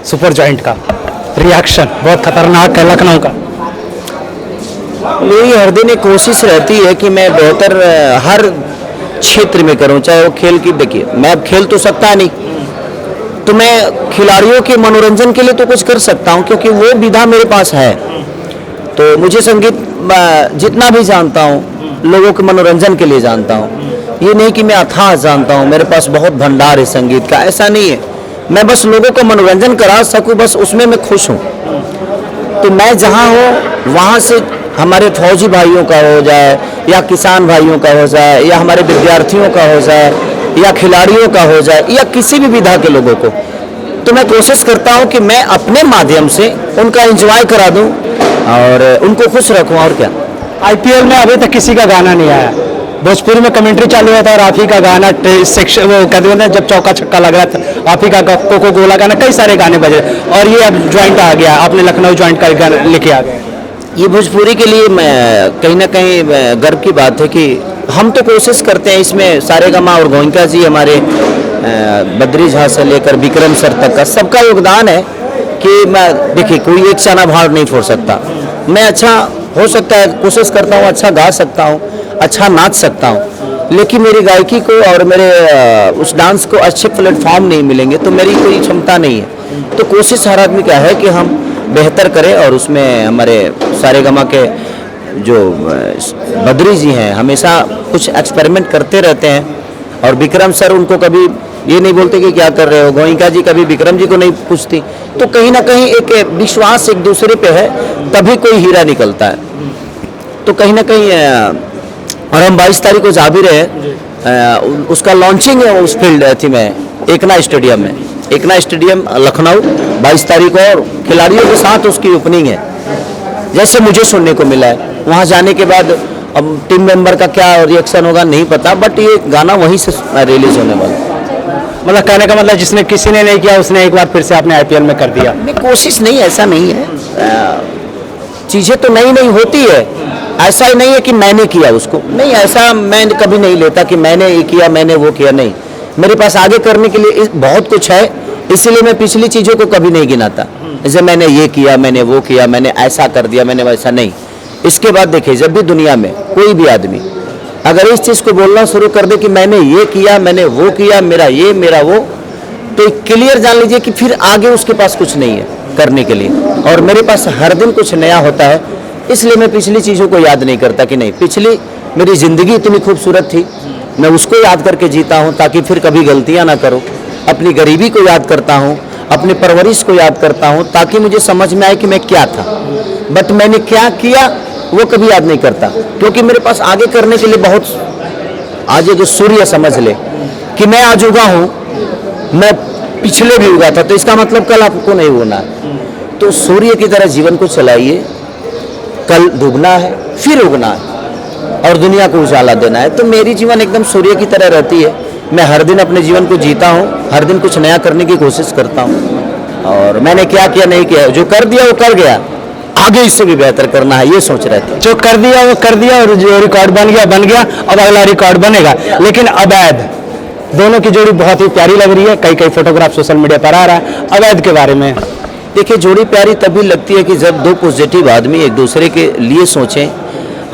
Super joint का reaction बहुत खतरनाक है लखनऊ का। मेरी हर दिन एक कोशिश रहती है कि मैं बेहतर हर क्षेत्र में करूं, चाहे वो खेल की। देखिए, मैं अब खेल तो सकता नहीं, तो मैं खिलाड़ियों के मनोरंजन के लिए तो कुछ कर सकता हूं, क्योंकि वो विधा मेरे पास है। तो मुझे संगीत जितना भी जानता हूं, लोगों के मनोरंजन के लिए जानता हूं। ये नहीं कि मैं अथाह जानता हूं, मेरे पास बहुत भंडार है संगीत का, ऐसा नहीं है। मैं बस लोगों को मनोरंजन करा सकूं, बस उसमें मैं खुश हूं। तो मैं जहां हूं वहां से हमारे फौजी भाइयों का हो जाए, या किसान भाइयों का हो जाए, या हमारे विद्यार्थियों का हो जाए, या खिलाड़ियों का हो जाए, या किसी भी विधा के लोगों को, तो मैं कोशिश करता हूं कि मैं अपने माध्यम से उनका एंजॉय करा दूं और उनको खुश रखूं। और क्या, आईपीएल में अभी तक किसी का गाना नहीं आया। भोजपुरी में कमेंट्री चालू हुआ था और आप ही का गाना सेक्शन वो कहते हैं जब चौका छक्का लग रहा था, आप ही का कोको कोला गाना, कई सारे गाने बजे और ये अब ज्वाइंट आ गया, आपने लखनऊ ज्वाइंट का गाना लेके आ गए। ये भोजपुरी के लिए मैं कहीं ना कहीं गर्व की बात है कि हम तो कोशिश करते हैं इसमें। सारेगामा और गोयनका जी, हमारे बद्री झा से लेकर विक्रम सर तक का सबका योगदान है कि मैं, देखिए, कोई एक चना भाड़ नहीं फोड़ सकता। मैं अच्छा हो सकता है, कोशिश करता हूँ, अच्छा गा सकता हूँ, अच्छा नाच सकता हूँ, लेकिन मेरी गायकी को और मेरे उस डांस को अच्छे प्लेटफॉर्म नहीं मिलेंगे तो मेरी कोई क्षमता नहीं है। तो कोशिश हर आदमी का है कि हम बेहतर करें, और उसमें हमारे सारेगामा के जो बद्री जी हैं हमेशा कुछ एक्सपेरिमेंट करते रहते हैं, और विक्रम सर उनको कभी ये नहीं बोलते कि क्या कर रहे हो। गोयनका जी कभी विक्रम जी को नहीं पूछती। तो कहीं ना कहीं एक विश्वास एक दूसरे पे है, तभी कोई हीरा निकलता है। तो कहीं ना कहीं और हम 22 तारीख को जा भी रहे, उसका लॉन्चिंग है उस फील्ड थी में एकना स्टेडियम में, एकना स्टेडियम लखनऊ 22 तारीख को, और खिलाड़ियों के साथ उसकी ओपनिंग है, जैसे मुझे सुनने को मिला है। वहाँ जाने के बाद अब टीम मेंबर का क्या रिएक्शन होगा नहीं पता, बट ये गाना वहीं से रिलीज होने वाला है। मतलब कहने का मतलब जिसने किसी ने नहीं किया उसने एक बार फिर से आपने आईपीएल में कर दिया। नहीं, कोशिश नहीं, ऐसा नहीं है। चीज़ें तो नई नई होती है, ऐसा ही नहीं है कि मैंने किया उसको, नहीं, ऐसा मैं कभी नहीं लेता कि मैंने ये किया, मैंने वो किया। नहीं, मेरे पास आगे करने के लिए बहुत कुछ है, इसलिए मैं पिछली चीज़ों को कभी नहीं गिनाता। जैसे मैंने ये किया, मैंने वो किया, मैंने ऐसा कर दिया, मैंने वैसा नहीं। इसके बाद देखिए, जब भी दुनिया में कोई भी आदमी अगर इस चीज़ को बोलना शुरू कर दे कि मैंने ये किया, मैंने वो किया, मेरा ये, मेरा वो, तो क्लियर जान लीजिए कि फिर आगे उसके पास कुछ नहीं है करने के लिए। और मेरे पास हर दिन कुछ नया होता है, इसलिए मैं पिछली चीज़ों को याद नहीं करता कि नहीं, पिछली मेरी ज़िंदगी इतनी खूबसूरत थी, मैं उसको याद करके जीता हूँ ताकि फिर कभी गलतियाँ ना करूँ। अपनी गरीबी को याद करता हूँ, अपनी परवरिश को याद करता हूँ, ताकि मुझे समझ में आए कि मैं क्या था, बट मैंने क्या किया वो कभी याद नहीं करता, क्योंकि मेरे पास आगे करने के लिए बहुत। आज ये जो सूर्य समझ ले कि मैं आज उगा हूँ, मैं पिछले भी उगा था, तो इसका मतलब कल आपको नहीं होना है। तो सूर्य की तरह जीवन को चलाइए, कल डूबना है फिर उगना है और दुनिया को उजाला देना है। तो मेरी जीवन एकदम सूर्य की तरह रहती है। मैं हर दिन अपने जीवन को जीता हूँ, हर दिन कुछ नया करने की कोशिश करता हूँ, और मैंने क्या किया नहीं किया, जो कर दिया वो कर गया, आगे इससे भी बेहतर करना है, ये सोच रहे थे। जो कर दिया वो कर दिया, और जो रिकॉर्ड बन गया, अब अगला रिकॉर्ड बनेगा। लेकिन अवैध दोनों की जोड़ी बहुत ही प्यारी लग रही है, कई फोटोग्राफ सोशल मीडिया पर आ रहा है। अवैध के बारे में देखिए, जोड़ी प्यारी तभी लगती है कि जब दो पॉजिटिव आदमी एक दूसरे के लिए सोचें,